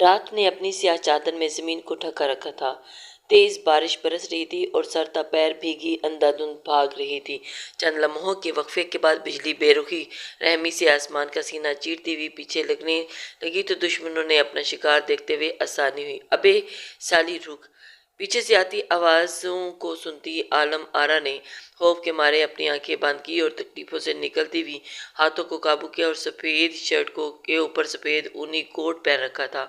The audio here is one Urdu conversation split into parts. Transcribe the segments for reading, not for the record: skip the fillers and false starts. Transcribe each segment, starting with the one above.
رات نے اپنی سیاہ چادر میں زمین کو ڈھکا رکھا تھا۔ تیز بارش برس رہی تھی اور سرتا پیر بھیگی اندھا دھند بھاگ رہی تھی۔ چند لمحوں کے وقفے کے بعد بجلی بے رخی رحمی سے آسمان کا سینہ چیرتی ہوئی پیچھے لگنے لگی تو دشمنوں نے اپنا شکار دیکھتے ہوئے آسانی ہوئی۔ ابے سالی رک! پیچھے سے آتی آوازوں کو سنتی عالم آرا نے خوف کے مارے اپنی آنکھیں بند کی اور تکلیفوں سے نکلتی ہوئی ہاتھوں کو قابو کیا اور سفید شرٹ کے اوپر سفید اونی کوٹ پہن رکھا تھا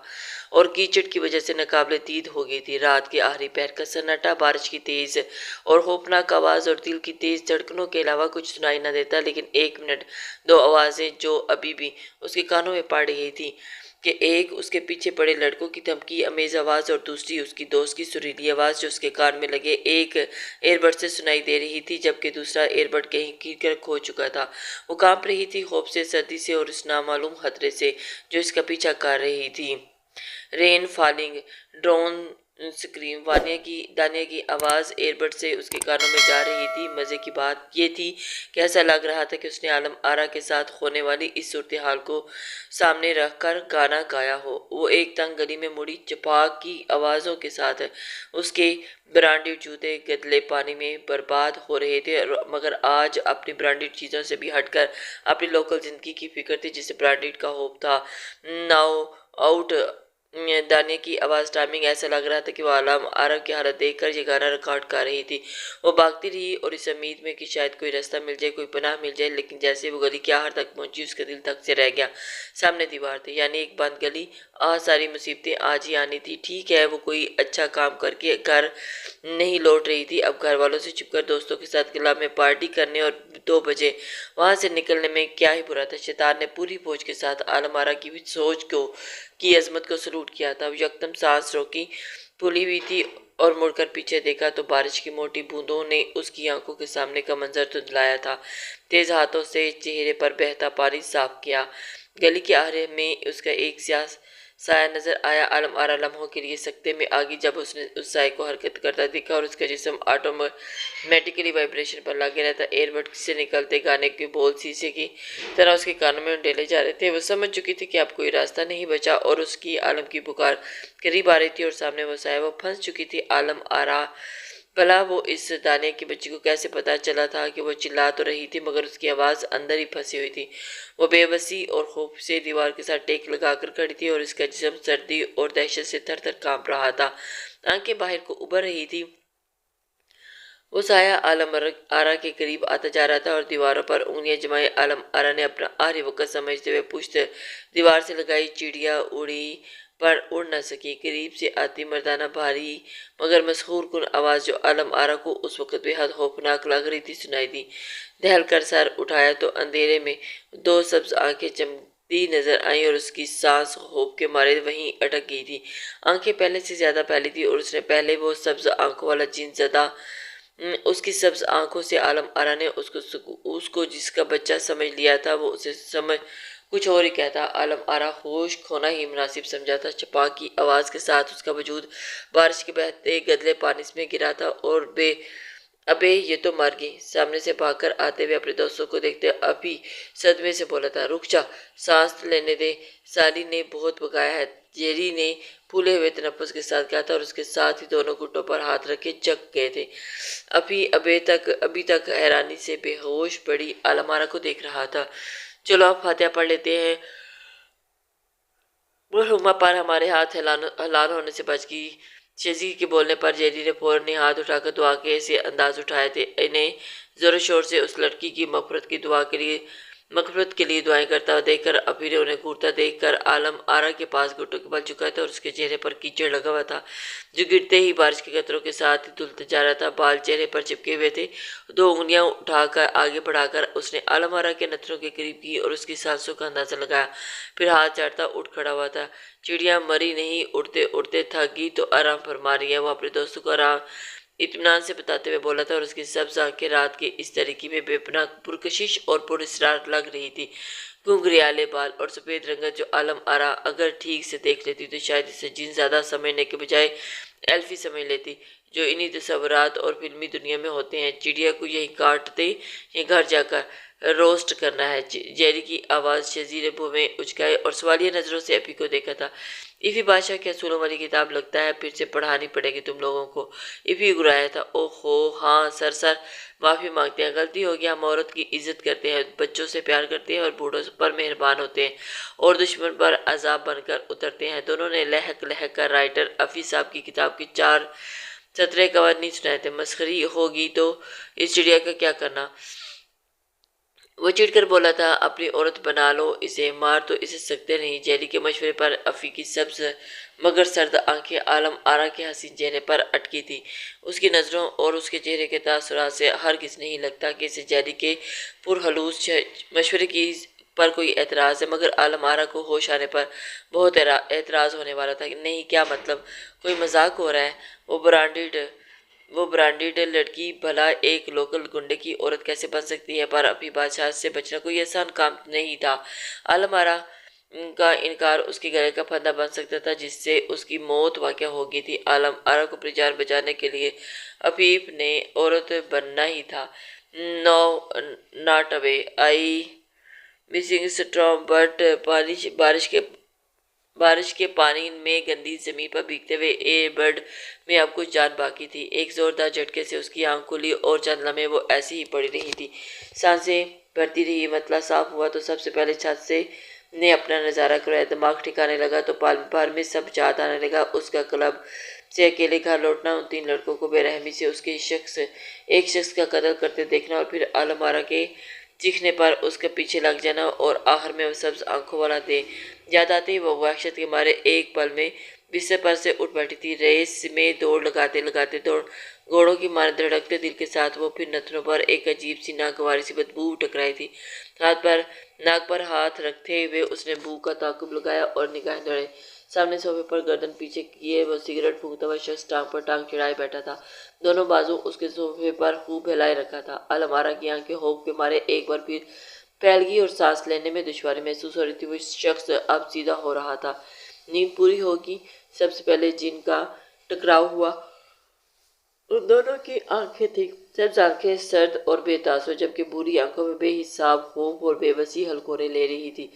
اور کیچڑ کی وجہ سے ناقابل دید ہو گئی تھی۔ رات کے آخری پہر کا سناٹا بارش کی تیز اور خوفناک آواز اور دل کی تیز دھڑکنوں کے علاوہ کچھ سنائی نہ دیتا، لیکن ایک منٹ دو آوازیں جو ابھی بھی اس کے کانوں میں پڑ رہی تھیں کہ ایک اس کے پیچھے پڑے لڑکوں کی دھمکی امیز آواز اور دوسری اس کی دوست کی سریلی آواز جو اس کے کان میں لگے ایک ایئر بڈ سے سنائی دے رہی تھی، جبکہ دوسرا ایئر بڈ کہیں گر کر کھو چکا تھا۔ وہ کانپ رہی تھی، خوف سے، سردی سے اور اس نامعلوم خطرے سے جو اس کا پیچھا کر رہی تھی۔ رین فالنگ، ڈرون اسکریم، دانیہ کی آواز ایئر بڈ سے اس کے کانوں میں جا رہی تھی۔ مزے کی بات یہ تھی کہ ایسا لگ رہا تھا کہ اس نے عالم آرا کے ساتھ ہونے والی اس صورتحال کو سامنے رکھ کر گانا گایا ہو۔ وہ ایک تنگ گلی میں مڑی، چپاک کی آوازوں کے ساتھ اس کے برانڈڈ جوتے گدلے پانی میں برباد ہو رہے تھے، مگر آج اپنی برانڈڈ چیزوں سے بھی ہٹ کر اپنی لوکل زندگی کی فکر تھی جسے برانڈڈ کا ہوپ تھا۔ Now out! دانیہ کی آواز ٹائمنگ ایسا لگ رہا تھا کہ وہ عالم آرا کی حالت دیکھ کر یہ گانا ریکارڈ کر رہی تھی۔ وہ بھاگتی رہی اور اس امید میں کہ شاید کوئی راستہ مل جائے، کوئی پناہ مل جائے، لیکن جیسے وہ گلی کے آخر تک پہنچی اس کا دل دھک سے رہ گیا۔ سامنے دیوار تھی، یعنی ایک بند گلی۔ ساری مصیبتیں آج ہی آنی تھی۔ ٹھیک ہے، وہ کوئی اچھا کام کر کے گھر نہیں لوٹ رہی تھی، اب گھر والوں سے چھپ کر دوستوں کے ساتھ کلب میں پارٹی کرنے اور 2 بجے وہاں سے نکلنے میں کیا ہی برا تھا۔ شیطان نے پوری فوج کے ساتھ عالم آرا کی سوچ کی عظمت کو سلوٹ کیا تھا۔ وہ یکدم سانس روکی، پھولی ہوئی تھی اور مڑ کر پیچھے دیکھا تو بارش کی موٹی بوندوں نے اس کی آنکھوں کے سامنے کا منظر دھندلایا تھا۔ تیز ہاتھوں سے چہرے پر بہتا پانی صاف کیا۔ گلی کے آخر میں اس کا ایک سیاہ سایہ نظر آیا۔ عالم آرا لمحوں کے لیے سکتے میں آ گئی جب اس نے اس سائے کو حرکت کرتا دیکھا اور اس کا جسم آٹومیٹکلی وائبریشن پر لگے رہتا۔ ایئر بڈ سے نکلتے گانے کے بول شیشے کی طرح اس کے کانوں میں ڈالے جا رہے تھے۔ وہ سمجھ چکی تھی کہ اب کوئی راستہ نہیں بچا اور اس کی عالم کی پکار قریب آ رہی تھی اور سامنے وہ سایہ۔ وہ پھنس چکی تھی۔ عالم آرا! بھلا وہ اس دانیہ کی بچی کو کیسے پتا چلا تھا کہ وہ چلا تو رہی تھی مگر اس کی آواز اندر ہی پھنسی ہوئی تھی۔ وہ بے بسی اور خوف سے دیوار کے ساتھ ٹیک لگا کر کھڑی تھی اور اس کا جسم سردی اور دہشت سے تھر تھر کانپ رہا تھا، آنکھیں باہر کو ابھر رہی تھی۔ وہ سایہ عالم آرا کے قریب آتا جا رہا تھا اور دیواروں پر انگلیاں جمائے عالم آرا نے اپنا آخری وقت سمجھتے ہوئے پشت دیوار سے لگائی۔ چڑیا اڑی پر اڑ نہ سکی۔ قریب سے آتی مردانہ بھاری مگر مسحور کن آواز جو عالم آرا کو اس وقت بے حد خوفناک لگ رہی تھی سنائی دی۔ دہل کر سر اٹھایا تو اندھیرے میں 2 سبز آنکھیں چمکتی نظر آئیں اور اس کی سانس خوف کے مارے وہیں اٹک گئی تھی۔ آنکھیں پہلے سے زیادہ پھیلی تھی اور اس نے پہلے وہ سبز آنکھوں والا جن زدہ اس کی سبز آنکھوں سے عالم آرا نے اس کو جس کا بچہ سمجھ لیا تھا۔ وہ اسے سمجھ کچھ اور ہی کہتا۔ عالم آرا ہوش کھونا ہی مناسب سمجھا تھا۔ چپاک کی آواز کے ساتھ اس کا وجود بارش کے بہتے گدلے پانی میں گرا تھا اور ابے یہ تو مر گئی! سامنے سے بھاگ کر آتے ہوئے اپنے دوستوں کو دیکھتے ابھی صدمے سے بولا تھا۔ رک جا، سانس لینے دے، سالی نے بہت بھگایا ہے، جیری نے پھولے ہوئے تنفس کے ساتھ کہا تھا اور اس کے ساتھ ہی دونوں گھٹنوں پر ہاتھ رکھے جھک گئے تھے۔ ابھی تک حیرانی سے بے ہوش پڑی عالم آرا کو دیکھ رہا تھا۔ چلو اب فاتحہ پڑھ لیتے ہیں۔ مرحومہ پر ہمارے ہاتھ حلال ہونے سے بچ گئی۔ شیزی کے بولنے پر جیری نے فوراً ہی ہاتھ اٹھا کر دعا کے ایسے انداز اٹھائے تھے، انہیں زور و شور سے اس لڑکی کی مغفرت کے لیے دعائیں کرتا دیکھ کر ابھی نے انہیں گھورتا دیکھ کر عالم آرا کے پاس گھٹنوں کے بل چکا تھا اور اس کے چہرے پر کیچڑ لگا ہوا تھا جو گرتے ہی بارش کے قطروں کے ساتھ دھلتا جا رہا تھا۔ بال چہرے پر چپکے ہوئے تھے۔ 2 انگلیاں اٹھا کر آگے بڑھا کر اس نے عالم آرا کے نتنوں کے قریب کی اور اس کی سانسوں کا اندازہ لگایا، پھر ہاتھ چاٹتا اٹھ کھڑا ہوا تھا۔ چڑیا مری نہیں، اڑتے اڑتے تھک گئی تو آرام فرما رہی ہے، وہ اپنے دوستوں کو اطمینان سے بتاتے ہوئے بولا تھا اور اس کی سبز آنکھیں رات کے اس تاریکی میں بے پناہ پرکشش اور پراسرار لگ رہی تھی۔ گھنگریالے بال اور سفید رنگت جو عالم آرا اگر ٹھیک سے دیکھ لیتی تو شاید اسے جن زیادہ سمجھنے کے بجائے ایلفی سمجھ لیتی جو انہی تصورات اور فلمی دنیا میں ہوتے ہیں۔ چڑیا کو یہیں کاٹ دے یا گھر جا کر روسٹ کرنا ہے۔ جیری کی آواز شزیر بو میں اچکائے اور سوالیہ نظروں سے افی کو دیکھا تھا۔ افی بادشاہ کے اصولوں والی کتاب لگتا ہے پھر سے پڑھانی پڑے گی تم لوگوں کو۔ افی گرایا تھا۔ اوہ ہو ہاں سر معافی مانگتے ہیں، غلطی ہو گیا۔ ہم عورت کی عزت کرتے ہیں، بچوں سے پیار کرتے ہیں اور بوڑھوں پر مہربان ہوتے ہیں اور دشمن پر عذاب بن کر اترتے ہیں۔ دونوں نے لہک لہک کر رائٹر افی صاحب کی کتاب کی 4 سطریں قوانین سنائے تھے۔ مسخری ہوگی تو اس چڑیا کا کیا کرنا؟ وہ چڑ کر بولا تھا، اپنی عورت بنا لو اسے، مار تو اسے سکتے نہیں۔ جیری کے مشورے پر افی کی سبز مگر سرد آنکھیں عالم آرا کے حسین چہرے پر اٹکی تھی۔ اس کی نظروں اور اس کے چہرے کے تاثرات سے ہرگز نہیں لگتا کہ اسے جیری کے پرخلوص مشورے پر کوئی اعتراض ہے، مگر عالم آرا کو ہوش آنے پر بہت اعتراض ہونے والا تھا۔ نہیں کیا مطلب؟ کوئی مذاق ہو رہا ہے؟ وہ برانڈڈ لڑکی بھلا ایک لوکل گنڈے کی عورت کیسے بن سکتی ہے؟ پر ابھی بادشاہ سے بچنا کوئی آسان کام نہیں تھا۔ عالم آرا کا انکار اس کے گلے کا پھندا بن سکتا تھا جس سے اس کی موت واقع ہو گئی تھی۔ عالم آرا کو اپنی جان بچانے کے لیے عفیف نے عورت بننا ہی تھا۔ No not away I missing storm but بارش کے پانی میں گندی زمین پر بھیگتے ہوئے ایئر برڈ میں اب کچھ جان باقی تھی۔ ایک زوردار جھٹکے سے اس کی آنکھ کھلی اور چند لمحے وہ ایسی ہی پڑی رہی تھی، سانسیں بھرتی رہی۔ مطلع صاف ہوا تو سب سے پہلے چھت نے اپنا نظارہ کرایا۔ دماغ ٹھکانے لگا تو پال بھر میں سب یاد آنے لگا۔ اس کا کلب سے اکیلے گھر لوٹنا، ان 3 لڑکوں کو بے رحمی سے ایک شخص کا قتل کرتے دیکھنا اور پھر عالم آرا کے چیخنے پر اس کے پیچھے لگ جانا اور آخر میں وہ سبز آنکھوں والا دے یاد آتے ہی وہ وحشت کے مارے ایک پل میں بستر پر سے اٹھ بیٹھی تھی۔ ریس میں دوڑ لگاتے گھوڑوں کی مانند دھڑکتے دل کے ساتھ وہ پھر نتنوں پر ایک عجیب سی ناگواری سی بدبو ٹکرائی تھی۔ ناک پر ہاتھ رکھتے ہوئے اس نے بو کا تعاقب لگایا اور نگاہیں دوڑائیں۔ سامنے صوفے پر گردن پیچھے کیے وہ سگریٹ پھونکتا ہوا شخص ٹانگ پر ٹانگ چڑھائے بیٹھا تھا، دونوں بازو اس کے صوفے پر خوب پھیلائے رکھا تھا۔ عالم آرا کی آنکھیں خوف کے مارے ایک بار پھر پھیل گئی اور سانس لینے میں دشواری محسوس ہو رہی تھی۔ وہ شخص اب سیدھا ہو رہا تھا۔ نیند پوری ہوگی۔ سب سے پہلے جن کا ٹکراؤ ہوا ان دونوں کی آنکھیں تھیں، سبز آنکھیں سرد اور بے تاثر، جبکہ بھوری آنکھوں میں بے حساب خوف اور بے بسی ہلکورے لے رہی تھی۔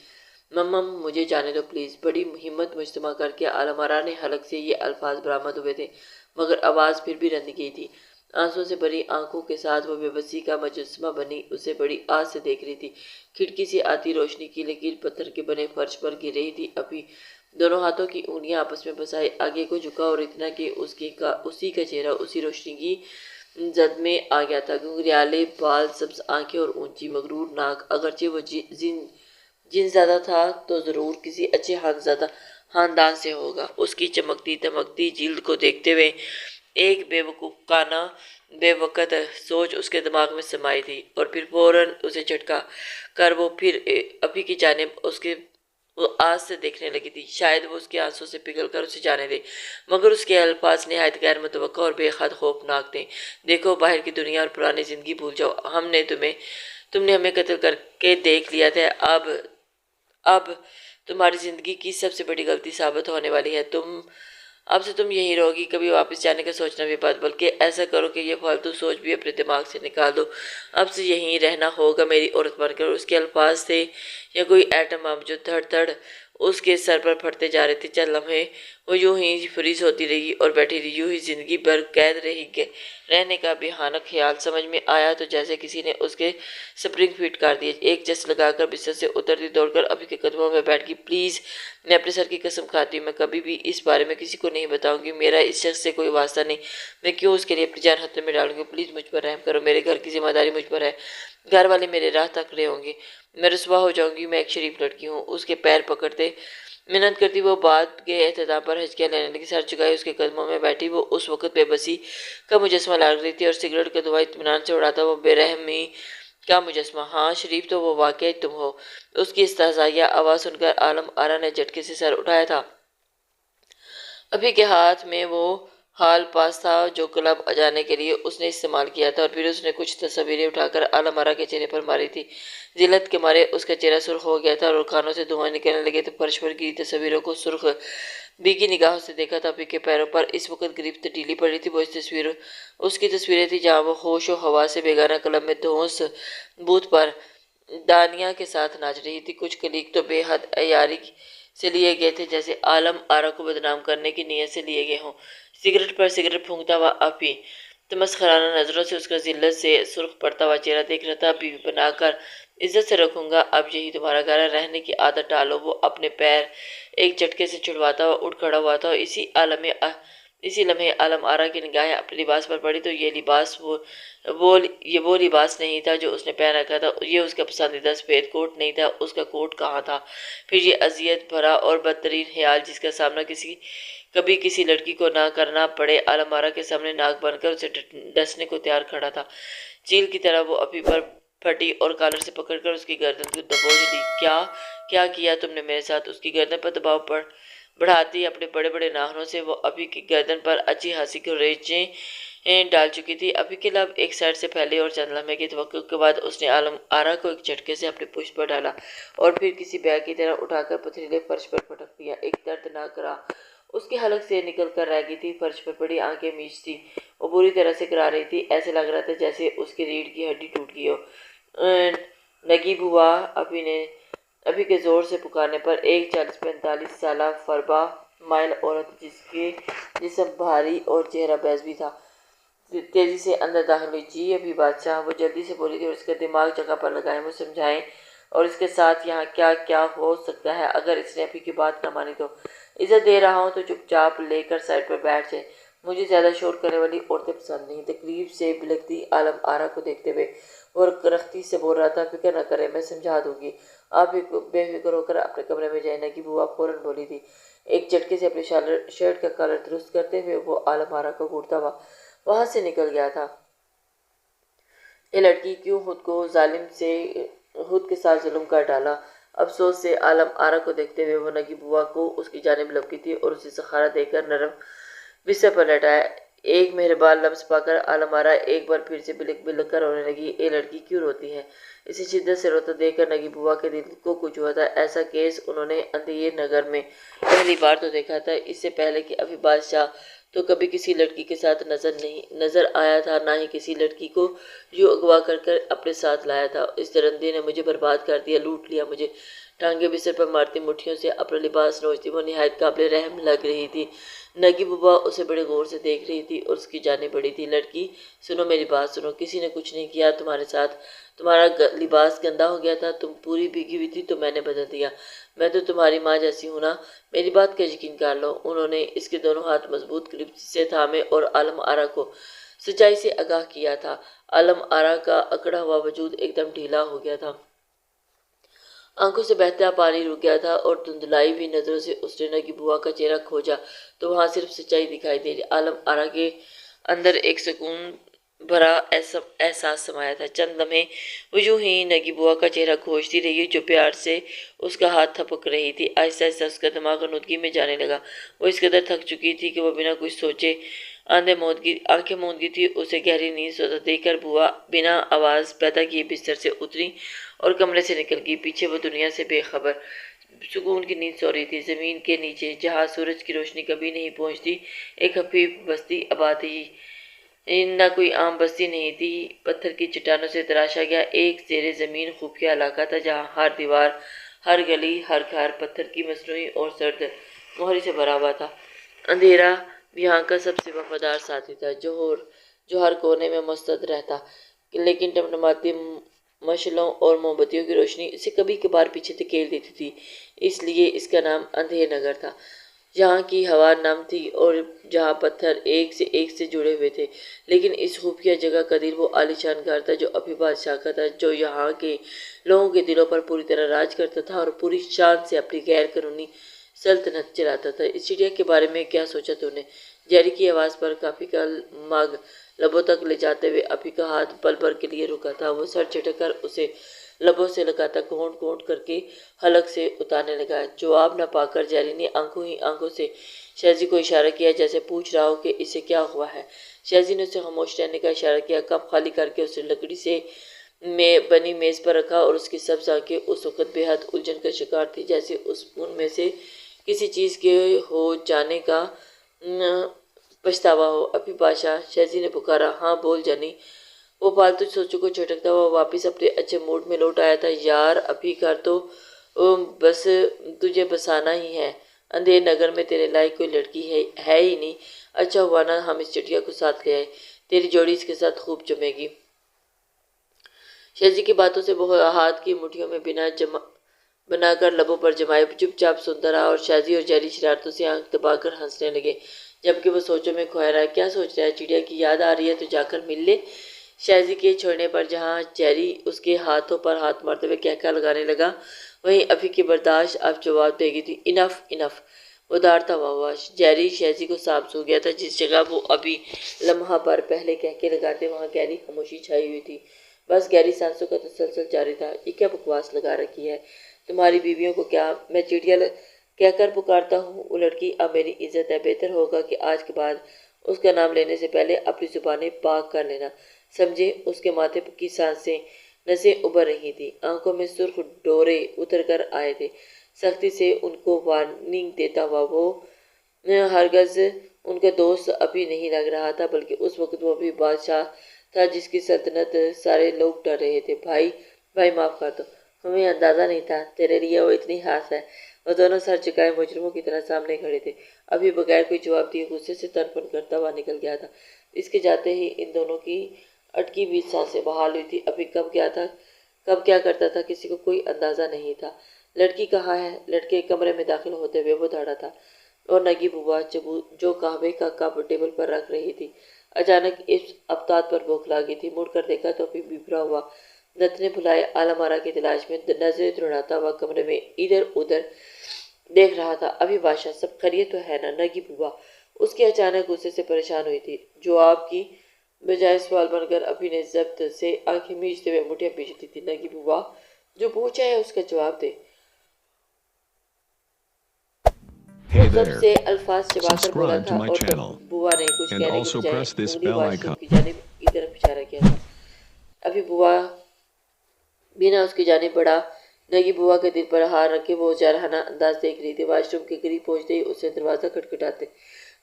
مم مجھے جانے دو پلیز۔ بڑی ہمت مجتمع کر کے عالم آرا نے حلق سے یہ الفاظ برآمد ہوئے تھے، مگر آواز پھر بھی رند گئی تھی۔ آنسوں سے بھری آنکھوں کے ساتھ وہ بے بسی کا مجسمہ بنی اسے بڑی آس سے دیکھ رہی تھی۔ کھڑکی سے آتی روشنی کی لکیر پتھر کے بنے فرش پر گر رہی تھی۔ ابھی دونوں ہاتھوں کی انگلیاں آپس میں پھنسائے آگے کو جھکا اور اتنا کہ اسی کا چہرہ اسی روشنی کی زد میں آ گیا تھا۔ گھنگریالے بال، سبز آنکھیں اور اونچی مغرور ناک۔ اگرچہ وہ جن زیادہ تھا تو ضرور کسی اچھے خاندان سے ہوگا۔ اس کی چمکتی دمکتی جلد کو دیکھتے ہوئے ایک بے وقوفانہ بے وقت سوچ اس کے دماغ میں سمائی تھی اور پھر فوراً اسے جھٹکا کر وہ پھر ابھی کی جانب وہ آس سے دیکھنے لگی تھی، شاید وہ اس کے آنسوں سے پگھل کر اسے جانے دے، مگر اس کے الفاظ نہایت غیر متوقع اور بے حد خوفناک تھے۔ دیکھو باہر کی دنیا اور پرانی زندگی بھول جاؤ۔ تم نے ہمیں قتل کر کے دیکھ لیا تھا، اب تمہاری زندگی کی سب سے بڑی غلطی ثابت ہونے والی ہے۔ اب سے تم یہیں رہو گی، کبھی واپس جانے کا سوچنا بھی مت، بلکہ ایسا کرو کہ یہ فالتو سوچ بھی اپنے دماغ سے نکال دو۔ اب سے یہیں رہنا ہوگا میری عورت بن کر۔ اس کے الفاظ تھے یا کوئی ایٹم بم جو دھڑ دھڑ اس کے سر پر پھٹتے جا رہے تھے۔ چند لمحے وہ یوں ہی فریز ہوتی رہی اور بیٹھی رہی، یوں ہی زندگی بھر قید رہنے کا بھیانک خیال سمجھ میں آیا تو جیسے کسی نے اس کے سپرنگ فٹ کر دیے۔ ایک جس لگا کر بستر سے اترتی دوڑ کر ابھی کے قدموں میں بیٹھ گئی۔ پلیز، میں اپنے سر کی قسم کھاتی ہوں، میں کبھی بھی اس بارے میں کسی کو نہیں بتاؤں گی۔ میرا اس شخص سے کوئی واسطہ نہیں، میں کیوں اس کے لیے اپنی جان خطرے میں ڈالوں گی؟ پلیز مجھ پر رحم کرو، میرے گھر کی ذمہ داری مجھ پر ہے، گھر والے میرے راہ تکڑے ہوں گے، میں رسوا ہو جاؤں گی، میں ایک شریف لڑکی ہوں۔ اس کے پیر پکڑتے منت کرتی وہ بات کے اختتام پر ہچکیاں لینے لگی، سر جھکائے اس کے قدموں میں بیٹھی۔ وہ اس وقت بے بسی کا مجسمہ لگ رہی تھی اور سگریٹ کا دھواں اطمینان سے اڑاتا وہ بے رحمی کا مجسمہ۔ ہاں شریف تو وہ واقعی تم ہو۔ اس کی استہزائیہ آواز سن کر عالم آرا نے جھٹکے سے سر اٹھایا تھا۔ ابھی کے ہاتھ میں وہ ہال پاس تھا جو کلب جانے کے لیے اس نے استعمال کیا تھا، اور پھر اس نے کچھ تصویریں اٹھا کر عالم آرا کے چہرے پر ماری تھی۔ ذلت کے مارے اس کا چہرہ سرخ ہو گیا تھا اور کانوں سے دھواں نکلنے لگے تھے۔ فرش پر گری تصویروں کو سرخ بھیگی نگاہوں سے دیکھا تھا۔ ابھی کے پیروں پر اس وقت گرفت ڈھیلی پڑی تھی۔ وہ اس کی تصویریں تھیں جہاں وہ ہوش و حواس سے بیگانہ کلب میں دھونس بوتھ پر دانیہ کے ساتھ ناچ رہی تھی۔ کچھ کلیگ تو بے حد عیاری سے لیے گئے تھے، جیسے عالم آرا کو بدنام کرنے کی نیت سے لیے گئے ہوں۔ سگریٹ پر سگریٹ پھونکتا ہوا اپی تمسخرانہ نظروں سے اس کا ذلت سے سرخ پڑتا ہوا چہرہ دیکھ رہا تھا۔ بیوی بنا کر عزت سے رکھوں گا، اب یہی تمہارا گھر ہے، رہنے کی عادت ڈالو۔ وہ اپنے پیر ایک جھٹکے سے چھڑواتا ہوا اٹھ کھڑا ہوا تھا، اور اسی لمحے عالم آرا کی نگاہیں اپنے لباس پر پڑی تو یہ وہ لباس نہیں تھا جو اس نے پہن رکھا تھا، یہ اس کا پسندیدہ سفید کوٹ نہیں تھا۔ اس کا کوٹ کہاں تھا؟ پھر یہ اذیت بھرا اور بدترین خیال جس کا سامنا کبھی کسی لڑکی کو نہ کرنا پڑے، عالم آرا کے سامنے ناک بن کر اسے ڈسنے کو تیار کھڑا تھا۔ چیل کی طرح وہ اپی پر پھٹی اور کالر سے پکڑ کر اس کی گردن کو دبوچ لی۔ کیا کیا تم نے میرے ساتھ؟ اس کی گردن پر دباؤ بڑھاتی اپنے بڑے بڑے ناخنوں سے وہ اپی کی گردن پر اچھی خاصی ریچیں ڈال چکی تھی۔ اپی کے لب ایک سائڈ سے پھیلے اور چند لمحے کی توقع کے بعد اس نے عالم آرا کو ایک جھٹکے سے اپنے پشت پر ڈالا اور پھر کسی بیگ کی طرح اٹھا کر پتھریلے فرش پر پٹک دیا۔ ایک دردناک راہ اس کے حلق سے نکل کر رہ گئی تھی۔ فرش پر پڑی آنکھیں میچ تھی، وہ بری طرح سے کرا رہی تھی، ایسے لگ رہا تھا جیسے اس کی ریڑھ کی ہڈی ٹوٹ گئی ہو۔ نگی بوا! اپی کے زور سے پکارنے پر ایک 40-45 سالہ فربا مائل عورت، جس کے جسم بھاری اور چہرہ بیض بھی تھا، تیزی سے اندر داخل ہوئی۔ جی اپی بادشاہ! وہ جلدی سے بولی تھی، اور اس کا دماغ جگہ پر لگائیں، وہ سمجھائیں اور اس کے ساتھ یہاں کیا کیا ہو سکتا ہے اگر اس نے اپی کی بات نہ مانی تو۔ اجازت دے رہا ہوں تو چپ چاپ لے کر سائڈ پر بیٹھ جائیں، مجھے زیادہ شور کرنے والی عورتیں پسند نہیں۔ تکلیف سے بلکتی عالم آرا کو دیکھتے ہوئے وہ رختی سے بول رہا تھا، فکر نہ کریں، میں سمجھا دوں گی، آپ بے فکر ہو کر اپنے کمرے میں جائیں۔ نگی بوا فوراً بولی تھی۔ ایک جھٹکے سے اپنی شرٹ کا کالر درست کرتے ہوئے وہ عالم آرا کو گھورتا ہوا وہاں سے نکل گیا تھا۔ یہ لڑکی کیوں خود کے ساتھ ظلم کر ڈالا؟ افسوس سے عالم آرا کو دیکھتے ہوئے وہ نگی بوا کو اس کی جانب لپکی تھی اور اسے سہارا دے کر نرم بستر پر لٹایا۔ ایک مہربان لمس پا کر عالم آرا ایک بار پھر سے بلک بلک کر رونے لگی۔ یہ لڑکی کیوں روتی ہے؟ اسے شدت سے روتا دیکھ کر نگی بوا کے دل کو کچھ ہوا تھا۔ ایسا کیس انہوں نے اندھیر نگر میں پہلی بار تو دیکھا تھا، اس سے پہلے کہ اپی بادشاہ تو کبھی کسی لڑکی کے ساتھ نظر آیا تھا، نہ ہی کسی لڑکی کو یوں اغوا کر اپنے ساتھ لایا تھا۔ اس درندے نے مجھے برباد کر دیا، لوٹ لیا مجھے۔ ٹانگیں بستر پر مارتی مٹھیوں سے اپنا لباس نوچتی وہ نہایت قابل رحم لگ رہی تھی۔ نگی بوا اسے بڑے غور سے دیکھ رہی تھی اور اس کی جانیں بڑی تھی۔ لڑکی، سنو میری بات سنو، کسی نے کچھ نہیں کیا تمہارے ساتھ، تمہارا لباس گندا ہو گیا تھا، تم پوری بھیگی ہوئی تھی تو میں نے بدل دیا، میں تو تمہاری ماں جیسی ہوں نا، میری بات کا یقین کر لو۔ انہوں نے اس کے دونوں ہاتھ مضبوط گرپ سے تھامے اور عالم آرا کو سچائی سے آگاہ کیا تھا۔ عالم آرا کا اکڑا ہوا وجود ایک دم ڈھیلا ہو گیا تھا، آنکھوں سے بہتا پانی رک گیا تھا اور دھندلائی ہوئی نظروں سے اس نے نگی بوا کا چہرہ کھوجا تو وہاں صرف سچائی دکھائی دی۔ عالم آرا کے اندر ایک سکون بھرا احساس سمایا تھا۔ چند لمحے وہ یوں ہی نگی بوا کا چہرہ کھوجتی رہی جو پیار سے اس کا ہاتھ تھپک رہی تھی۔ آہستہ آہستہ اس کا دماغ غنودگی میں جانے لگا۔ وہ اس قدر تھک چکی تھی کہ وہ بنا کچھ سوچے آنکھیں موند گئی تھی۔ اسے گہری نیند سوتا دیکھ کر بوا بنا آواز پیدا کیے بستر سے اتری اور کمرے سے نکل گئی۔ پیچھے وہ دنیا سے بے خبر سکون کی نیند سو رہی تھی۔ زمین کے نیچے جہاں سورج کی روشنی کبھی نہیں پہنچتی ایک خفیف بستی آباد تھی، نہ کوئی عام بستی نہیں تھی، پتھر کی چٹانوں سے تراشا گیا ایک زیر زمین خفیہ علاقہ تھا جہاں ہر دیوار، ہر گلی، ہر گھر پتھر کی مصنوعی اور سرد مہری سے بھرا ہوا تھا۔ اندھیرا یہاں کا سب سے وفادار ساتھی تھا جو ہر کونے میں مستعد رہتا، لیکن ٹمٹماتی مشعلوں اور موم بتیوں کی روشنی اسے کبھی کبھار پیچھے دھکیل دیتی تھی، اس لیے اس کا نام اندھیر نگر تھا۔ جہاں کی ہوا نم تھی اور جہاں پتھر ایک سے جڑے ہوئے تھے، لیکن اس خفیہ جگہ کا دل وہ عالیشان گھر تھا جو اپی بادشاہ کا تھا، جو یہاں کے لوگوں کے دلوں پر پوری طرح راج کرتا تھا اور پوری شان سے اپنی غیر قانونی سلطنت چلاتا تھا۔ اس چڑیا کے بارے میں کیا سوچا تو نے؟ جیری کی آواز پر کافی کا مگ لبوں تک لے جاتے ہوئے اپی کا ہاتھ پل بھر کے لیے رکا تھا۔ وہ سر جھٹک کر اسے لبوں سے لگاتا گھونٹ گھونٹ کر کے حلق سے اتارنے لگا۔ جواب نہ پا کر جیری نے آنکھوں سے شہزی کو اشارہ کیا جیسے پوچھ رہا ہو کہ اسے کیا ہوا ہے۔ شہزی نے اسے خاموش رہنے کا اشارہ کیا، کپ خالی کر کے اسے لکڑی سے بنی میز پر رکھا اور اس کی سبز آنکھیں اس وقت بے حد الجھن کا شکار تھی جیسے ان میں سے کسی چیز کے ہو جانے کا پچھتاوا ہو۔ اپی بادشاہ، شہزی نے پکارا۔ ہاں بول جانی، وہ پالتو سوچوں کو جھٹکتا ہوا واپس اپنے اچھے موڈ میں لوٹ آیا تھا۔ یار ابھی گھر تو بس تجھے بسانا ہی ہے، اندھیر نگر میں تیرے لائق کوئی لڑکی ہے ہی نہیں۔ اچھا ہوا نا ہم اس چٹیا کو ساتھ لے آئے، تیری جوڑی اس کے ساتھ خوب جمے گی۔ شہزی کی باتوں سے وہ ہاتھ کی مٹھیوں میں بنا کر لبوں پر جمائے چپ چاپ سنتا رہا، اور شہزی اور جیری شرارتوں سے آنکھ دبا کر ہنسنے لگے، جبکہ وہ سوچوں میں کھویا رہا۔ کیا سوچ رہا ہے؟ چڑیا کی یاد آ رہی ہے تو جا کر مل لے۔ شہزی کے چھوڑنے پر جہاں جیری اس کے ہاتھوں پر ہاتھ مارتے ہوئے کہکا لگانے لگا، وہیں افی کی برداشت اب جواب دے گی تھی۔ انف انف! وہ دھاڑتا ہوا جیری شہزی کو سانپ سو گیا تھا۔ جس جگہ وہ ابھی لمحہ بھر پہلے کہکے لگاتے وہاں گہری خاموشی چھائی ہوئی تھی، بس گہری سانسوں کا تسلسل جاری تھا۔ یہ کیا بکواس لگا رکھی ہے تمہاری بیویوں کو؟ کیا میں چڑیا کہہ کر پکارتا ہوں؟ وہ لڑکی اب میری عزت ہے، بہتر ہوگا کہ آج کے بعد اس کا نام لینے سے پہلے اپنی زبانیں پاک کر لینا، سمجھے؟ اس کے ماتھے کی نسیں ابھر رہی تھیں، آنکھوں میں سرخ ڈورے اتر کر آئے تھے۔ سختی سے ان کو وارننگ دیتا ہوا وہ ہرگز ان کا دوست ابھی نہیں لگ رہا تھا، بلکہ اس وقت وہ ابھی بادشاہ تھا جس کی سلطنت سارے لوگ ڈر رہے تھے۔ بھائی معاف کر دو، ہمیں اندازہ نہیں تھا تیرے لیے وہ اتنی خاص ہے۔ وہ دونوں سر جھکائے مجرموں کی طرح سامنے کھڑے تھے۔ ابھی بغیر کوئی جواب دیے غصے سے تن پن کرتا ہوا نکل گیا تھا۔ اس کے جاتے ہی ان دونوں کی اٹکی ہوئی سانسیں بحال ہوئی تھی۔ ابھی کب کیا کرتا تھا کسی کو کوئی اندازہ نہیں تھا۔ لڑکی کہاں ہے؟ لڑکے کمرے میں داخل ہوتے ہوئے وہ دھڑا تھا، اور نگی بوا جو قہوے کا کپ ٹیبل پر رکھ رہی تھی اچانک اس افطار پر بوکھلا گئی تھی۔ مڑ کر دیکھا تو ابھی بھرا ہوا نتنے بھلائے اعلیٰ مارا کی تلاش میں نظریں دوڑاتا ہوا کمرے میں ادھر ادھر دیکھ رہا تھا۔ ابھی بادشاہ سب خیریت تو ہے نا؟ نگی بوا اس کے اچانک غصے سے پریشان ہوئی تھی۔ جواب کی بجائے سوال بن کر ابھی نے ضبط سے آنکھیں میچتے ہوئے مٹھیاں پیچتی تھی۔ نگی بوا جو پوچھا ہے اس کا جواب دے۔ وہ Hey ضبط there, سے الفاظ چبا کر بولا subscribe to تھا، my اور تب channel بوا نے کچھ and کہنے کے also بجائے press this انگلی bell واش روم icon. کی جانب کی طرف اشارہ کیا تھا۔ ابھی بوا بنا اس کی جانب بڑھا۔ نگی بوا کے دل پر ہاتھ رکھے وہ جارحانہ انداز دیکھ رہی تھی۔ واش روم کے قریب پہنچتے ہی اس نے دروازہ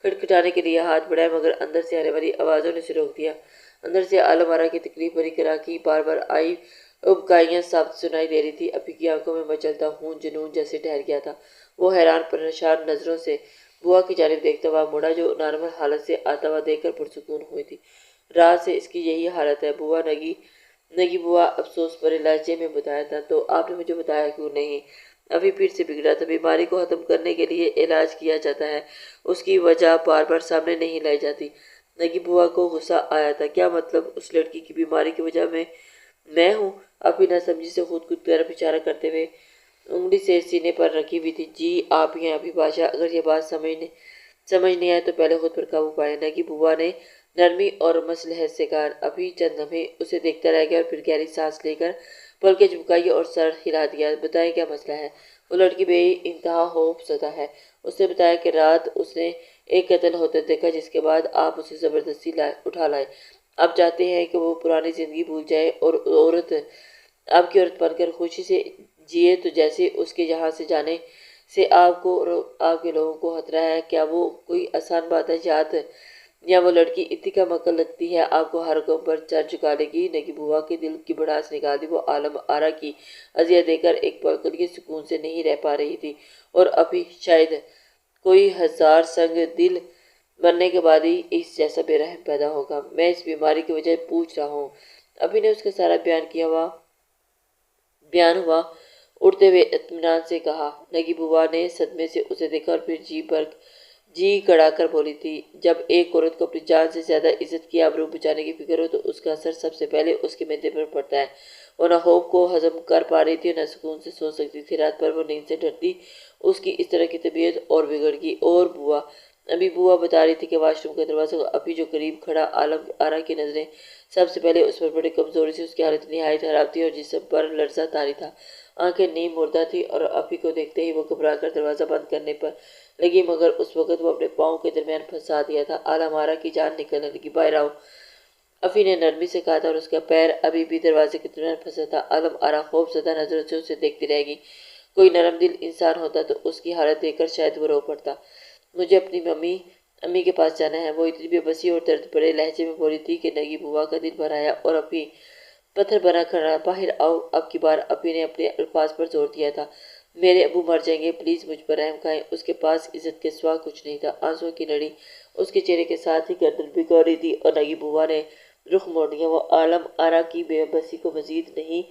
کھٹکھٹانے کے لیے ہاتھ بڑھائے، مگر اندر سے آنے والی آوازوں نے اسے روک دیا۔ اندر سے اعلیٰ مارا کی تکلیف بھری کراکی بار بار آئی ابکائیاں صاف سنائی دے رہی تھی۔ ابھی کی آنکھوں میں مچلتا خون جنون جیسے ٹھہر گیا تھا۔ وہ حیران پریشان نظروں سے بوا کی جانب دیکھتا ہوا مڑا، جو نارمل حالت سے آتا ہوا دیکھ کر پرسکون ہوئی تھی۔ رات سے اس کی یہی حالت ہے بوا؟ نگی بوا افسوس بھرے لہجے میں بتایا تھا۔ تو آپ نے مجھے بتایا کیوں نہیں؟ ابھی پھر سے بگڑا تھا۔ بیماری کو ختم کرنے کے لیے علاج کیا جاتا ہے، اس کی وجہ بار بار سامنے نہیں لائی جاتی۔ نگی بوا کو غصہ آیا تھا۔ کیا مطلب؟ اس لڑکی کی بیماری کی وجہ میں ہوں؟ ابھی نہ سمجھی سے خود کی طرف اشارہ کرتے ہوئے انگلی سے سینے پر رکھی ہوئی تھی۔ جی آپ ہی ہیں ابھی بادشاہ، اگر یہ بات سمجھ نہیں آئے تو پہلے خود پر قابو پائیں۔ نگی بوا نے نرمی اور مصلحت سے کہا۔ ابھی چند لمحے اسے دیکھتا رہ گیا اور پھر گہری سانس لے کر پلکیں جھپکائی اور سر ہلا دیا۔ بتائیں کیا مسئلہ ہے؟ وہ لڑکی بے انتہا خوف زدہ ہے۔ اس نے بتایا کہ رات اس نے ایک قتل ہوتے دیکھا، جس کے بعد آپ اسے زبردستی اٹھا لائے۔ آپ چاہتے ہیں کہ وہ پرانی زندگی بھول جائے اور آپ کی عورت بن کر خوشی سے جیے، تو جیسے اس کے یہاں سے جانے سے آپ کو اور آپ کے لوگوں کو خطرہ ہے۔ کیا وہ کوئی آسان بات ہے؟ یا وہ لڑکی اتنی کم عقل لگتی ہے آپ کو ہر حکم پر سر جھکا لے گی؟ نگی بوا کے دل کی بھڑاس نکال دی۔ وہ عالم آرا کی اذیت دے کر ایک پل کے لیے سکون سے نہیں رہ پا رہی تھی، اور ابھی شاید کوئی ہزار سنگ دل مرنے کے بعد ہی اس جیسا بے رحم پیدا ہوگا۔ میں اس بیماری کی وجہ پوچھ رہا ہوں۔ ابھی نے اس کا سارا بیان ہوا اڑتے ہوئے اطمینان سے کہا۔ نگی بوا نے صدمے سے اسے دیکھا اور پھر جی کڑا کر بولی تھی، جب ایک عورت کو اپنی جان سے زیادہ عزت کی آبرو بچانے کی فکر ہو تو اس کا اثر سب سے پہلے اس کے معدے پر پڑتا ہے۔ وہ نہ خوف کو ہضم کر پا رہی تھی، نہ سکون سے سو سکتی تھی۔ رات بھر وہ نیند سے ڈرتی۔ اس کی اس طرح کی طبیعت اور بگڑ گئی۔ اور ابھی بوا بتا رہی تھی کہ واش روم کے دروازے کو ابھی جو قریب کھڑا عالم آرا کی نظریں سب سے پہلے اس پر بڑی کمزوری سے اس کی حالت نہایت خراب تھی اور جسم پر لرزہ طاری تھا، آنکھیں نیم مردہ تھی، اور ابھی کو دیکھتے ہی وہ گھبرا کر دروازہ بند کرنے پر لگی، مگر اس وقت وہ اپنے پاؤں کے درمیان پھنسا دیا تھا۔ عالم آرا کی جان نکلنے لگی۔ باہر آؤ، افی نے نرمی سے کہا تھا، اور اس کا پیر ابھی بھی دروازے کے درمیان پھنسا تھا۔ عالم آرا خوف زدہ نظروں سے اسے دیکھتی رہ گئی۔ کوئی نرم دل انسان ہوتا تو اس کی حالت دیکھ کر شاید وہ رو پڑتا۔ مجھے اپنی ممی امی کے پاس جانا ہے۔ وہ اتنی بے بسی اور درد بھرے لہجے میں بولی تھی کہ نگی بوا کا دل بھر آیا اور ابھی پتھر بنا کھڑا۔ باہر آؤ۔ اب کی بار ابھی نے اپنے الفاظ پر زور دیا تھا۔ میرے ابو مر جائیں گے، پلیز مجھ پر رحم کھائیں۔ اس کے پاس عزت کے سوا کچھ نہیں تھا۔ آنسوؤں کی لڑی اس کے چہرے کے ساتھ ہی گردن بھگو رہی تھی اور نگی بوا نے رخ موڑ لیا۔ وہ عالم آرا کی بے بسی کو مزید نہیں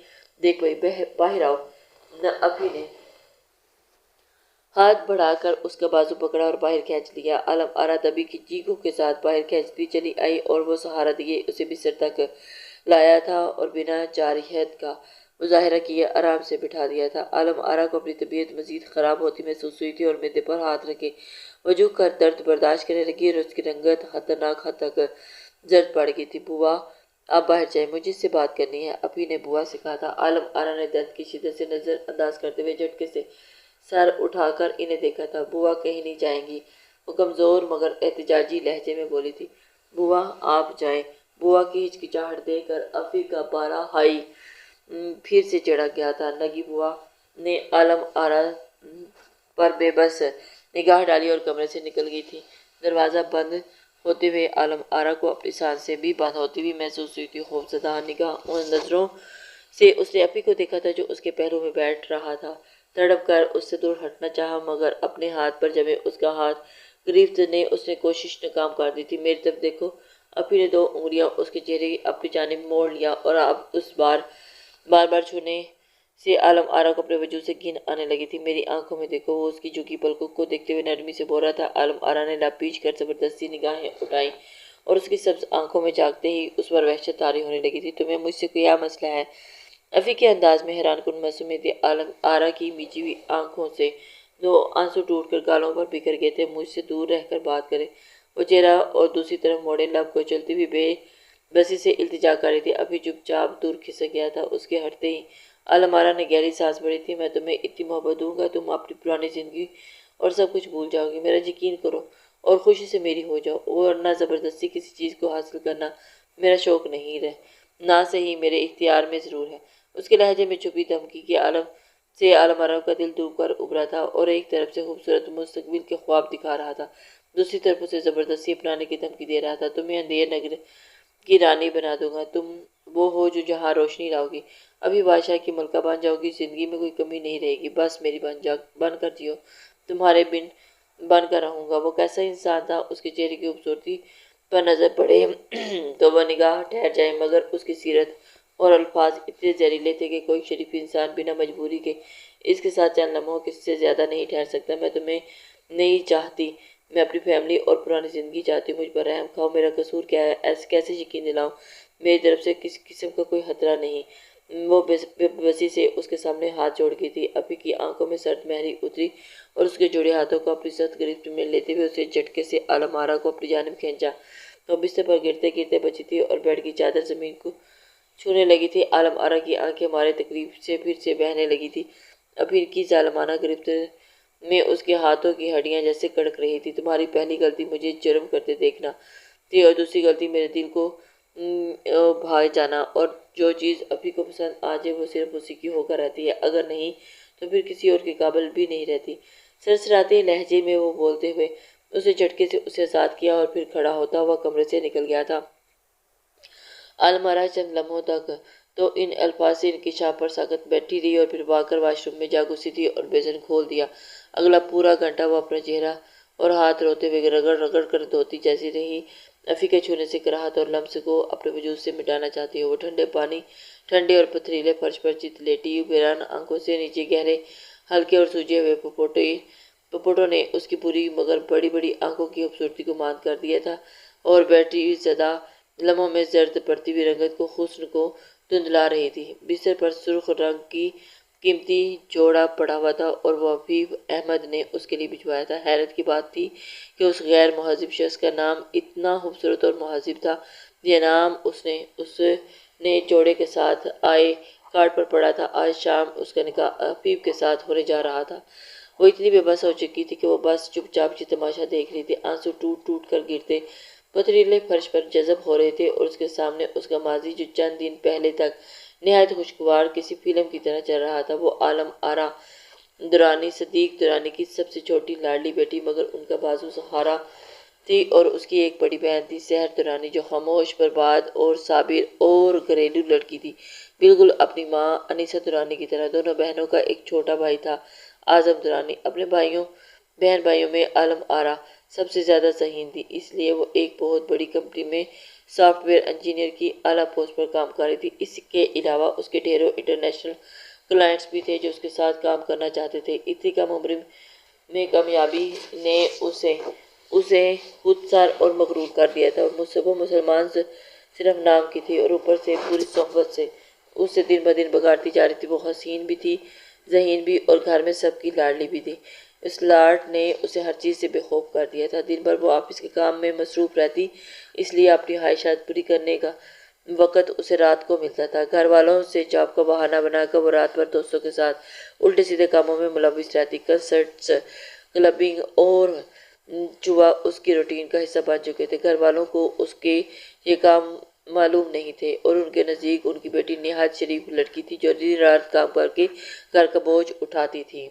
دیکھ پائی۔ باہر آؤ۔ ابھی نے ہاتھ بڑھا کر اس کا بازو پکڑا اور باہر کھینچ لیا۔ عالم آرا دبی کی چیخوں کے ساتھ باہر کھینچتی چلی آئی اور وہ سہارا دیے اسے بستر تک لایا تھا اور بنا جارحیت کا مظاہرہ کیے آرام سے بٹھا دیا تھا۔ عالم آرا کو اپنی طبیعت مزید خراب ہوتی محسوس ہوئی تھی اور معدے پر ہاتھ رکھے وہ جھک کر درد برداشت کرنے لگی اور اس کی رنگت خطرناک حد تک زرد پڑ گئی تھی۔ بوا آپ باہر جائیں، مجھے اس سے بات کرنی ہے، ابھی نے بوا سے کہا تھا۔ عالم آرا نے درد کی شدت سے نظر انداز کرتے ہوئے جھٹکے سے سر اٹھا کر انہیں دیکھا تھا۔ بوا کہیں نہیں جائیں گی، وہ کمزور مگر احتجاجی لہجے میں بولی تھی۔ بوا آپ جائیں۔ بوا کی ہچکچاہٹ دیکھ کر افی کا پارا ہائی پھر سے چڑھا گیا تھا۔ نگی بوا نے عالم آرا پر بے بس نگاہ ڈالی اور کمرے سے نکل گئی تھی۔ دروازہ بند ہوتے ہوئے عالم آرا کو اپنی سانسیں بھی بند ہوتی ہوئی محسوس ہوئی تھی۔ خوفزدہ نظروں سے اس نے افی کو دیکھا تھا جو اس کے پہلو میں بیٹھ رہا تھا۔ تڑپ کر اس سے دور ہٹنا چاہا مگر اپنے ہاتھ پر جمے اس کا ہاتھ گرفت نے اس نے کوشش ناکام کر دی تھی۔ میری طرف دیکھو۔ افی نے 2 انگلیاں اس کے چہرے کی اپنی جانب موڑ لیا اور اب اس بار بار چھونے سے عالم آرا کو اپنے وجود سے گھن آنے لگی تھی۔ میری آنکھوں میں دیکھو۔ وہ اس کی جھکی پلکوں کو دیکھتے ہوئے نرمی سے بول رہا تھا۔ عالم آرا نے لب پیچ کر زبردستی نگاہیں اٹھائیں اور اس کی سبز آنکھوں میں جھانکتے ہی اس پر وحشت طاری ہونے لگی تھی۔ تمہیں مجھ سے کیا مسئلہ ہے؟ افی کے انداز میں حیران کن معصومیت تھی۔ عالم آرا کی میچی ہوئی آنکھوں سے 2 آنسو ٹوٹ کر گالوں پر بکھر گئے تھے۔ مجھ سے دور رہ کر بات کرے۔ وہ چہرہ اور دوسری طرف موڑے لب کو چلتی ہوئی بے بسی سے التجا کر رہی تھی۔ ابھی چپ چاپ دور کھسک گیا تھا۔ اس کے ہٹتے ہی عالم آرا نے گہری سانس بھری تھی۔ میں تمہیں اتنی محبت دوں گا تم اپنی پرانی زندگی اور سب کچھ بھول جاؤ گی۔ میرا یقین کرو اور خوشی سے میری ہو جاؤ، ورنہ زبردستی کسی چیز کو حاصل کرنا میرا شوق نہیں رہ نہ صحیح میرے اختیار میں ضرور ہے۔ اس کے لہجے میں چھپی دھمکی کے عالم سے عالم آرا کا دل ڈوب کر ابھرا تھا اور ایک طرف سے خوبصورت مستقبل کے خواب دکھا رہا تھا، دوسری طرف اسے زبردستی اپنانے کی دھمکی دے رہا تھا۔ تمہیں اندھیر نگر کی رانی بنا دوں گا، تم وہ ہو جو جہاں روشنی لاؤ گی، ابھی بادشاہ کی ملکہ بن جاؤ گی، زندگی میں کوئی کمی نہیں رہے گی، بس میری بن کر جیو، تمہارے بن کر رہوں گا۔ وہ کیسا انسان تھا؟ اس کے چہرے کی خوبصورتی پر نظر پڑے تو وہ نگاہ ٹھہر جائے مگر اس کی سیرت اور الفاظ اتنے زہریلے تھے کہ کوئی شریف انسان بنا مجبوری کے اس کے ساتھ چند لمحوں سے زیادہ نہیں ٹھہر سکتا۔ میں تمہیں نہیں چاہتی، میں اپنی فیملی اور پرانی زندگی چاہتی ہوں۔ مجھ پر رحم کھاؤ، میرا قصور کیا ہے؟ ایسے کیسے یقین دلاؤں؟ میری طرف سے کسی قسم کا کوئی خطرہ نہیں۔ وہ بے بسی سے اس کے سامنے ہاتھ جوڑ گئی تھی۔ افی کی آنکھوں میں سرد مہری اتری اور اس کے جوڑے ہاتھوں کو اپنی سخت گرفت میں لیتے ہوئے اسے جھٹکے سے عالم آرا کو اپنی جانب کھینچا۔ وہ بستر پر گرتے گرتے بچی تھی اور بیڈ کی چادر زمین کو چھونے لگی تھی۔ عالم آرا کی آنکھیں مارے تکلیف سے پھر سے بہنے لگی تھی۔ افی کی ظالمانہ گرفت میں اس کے ہاتھوں کی ہڈیاں جیسے کڑک رہی تھی۔ تمہاری پہلی غلطی مجھے جرم کرتے دیکھنا تھی اور دوسری غلطی میرے دل کو بھا جانا، اور جو چیز افی کو پسند آ جائے وہ صرف اسی کی ہو کر رہتی ہے، اگر نہیں تو پھر کسی اور کے قابل بھی نہیں رہتی۔ سرسراتے لہجے میں وہ بولتے ہوئے اسے جھٹکے سے اسے آزاد کیا اور پھر کھڑا ہوتا ہوا کمرے سے نکل گیا تھا۔ عالم آرا چند لمحوں تک تو ان الفاظ سے انکشاف پر ساکت بیٹھی رہی اور پھر بھاگ کر واش روم میں جا گھسی تھی اور بیسن کھول دیا۔ اگلا پورا گھنٹہ وہ اپنا چہرہ اور ہاتھ روتے ہوئے رگڑ رگڑ کر دھوتی جیسی رہی، افی کے چھونے سے کراہت اور لمس کو اپنے وجود سے مٹانا چاہتی ہو۔ وہ ٹھنڈے اور پتھریلے فرش پر چت لیٹی ویران آنکھوں سے نیچے گہرے ہلکے اور سوجے ہوئے پپوٹوں نے اس کی پوری مگر بڑی بڑی آنکھوں کی خوبصورتی کو مات کر دیا تھا اور بیٹری زدہ لمحوں میں زرد پڑتی ہوئی رنگت کو حسن کو دھندلا رہی تھی۔ بستر پر سرخ رنگ کی قیمتی جوڑا پڑا ہوا تھا اور وہ حفیظ احمد نے اس کے لیے بچھوایا تھا۔ حیرت کی بات تھی کہ اس غیر مہذب شخص کا نام اتنا خوبصورت اور مہذب تھا۔ یہ نام اس نے جوڑے کے ساتھ آئے کارڈ پر پڑھا تھا۔ آج شام اس کا نکاح حفیظ کے ساتھ ہونے جا رہا تھا۔ وہ اتنی بے بس ہو چکی تھی کہ وہ بس چپ چاپ یہ تماشا دیکھ رہی تھی۔ آنسو ٹوٹ ٹوٹ کر گرتے پتھریلے فرش پر جذب ہو رہے تھے اور اس کے سامنے اس کا ماضی جو چند دن پہلے تک نہایت خوشگوار کسی فلم کی طرح چل رہا تھا۔ وہ عالم آرا درانی صدیق درانی کی سب سے چھوٹی لاڈلی بیٹی مگر ان کا بازو سہارا تھی اور اس کی ایک بڑی بہن تھی سحر درانی، جو خاموش، برباد اور صابر اور گھریلو لڑکی تھی، بالکل اپنی ماں انیسہ درانی کی طرح۔ دونوں بہنوں کا ایک چھوٹا بھائی تھا، اعظم درانی۔ اپنے بہن بھائیوں میں عالم آرا سب سے زیادہ ذہین تھی، اس لیے وہ ایک بہت بڑی کمپنی میں سافٹ ویئر انجینئر کی اعلیٰ پوسٹ پر کام کر رہی تھی۔ اس کے علاوہ اس کے ڈھیروں انٹرنیشنل کلائنٹس بھی تھے جو اس کے ساتھ کام کرنا چاہتے تھے۔ اتنی کم عمر میں کامیابی نے اسے خود سر اور مغرور کر دیا تھا، اور وہ مسلمان صرف نام کی تھی اور اوپر سے پوری صحبت سے اسے دن بدن بگاڑتی جا رہی تھی۔ وہ حسین بھی تھی، ذہین بھی، اور گھر میں سب کی لاڈلی بھی تھی۔ اس لاڈ نے اسے ہر چیز سے بے خوف کر دیا تھا۔ دن بھر وہ آفس کے کام میں مصروف رہتی، اس لیے اپنی خواہشات پوری کرنے کا وقت اسے رات کو ملتا تھا۔ گھر والوں سے جاب کا بہانہ بنا کر وہ رات بھر دوستوں کے ساتھ الٹے سیدھے کاموں میں ملوث رہتی۔ کنسرٹس، کلبنگ اور جوا اس کی روٹین کا حصہ بن چکے تھے۔ گھر والوں کو اس کے یہ کام معلوم نہیں تھے، اور ان کے نزدیک ان کی بیٹی نہایت شریف لڑکی تھی جو دن رات کام کر کے گھر کا بوجھ اٹھاتی تھی۔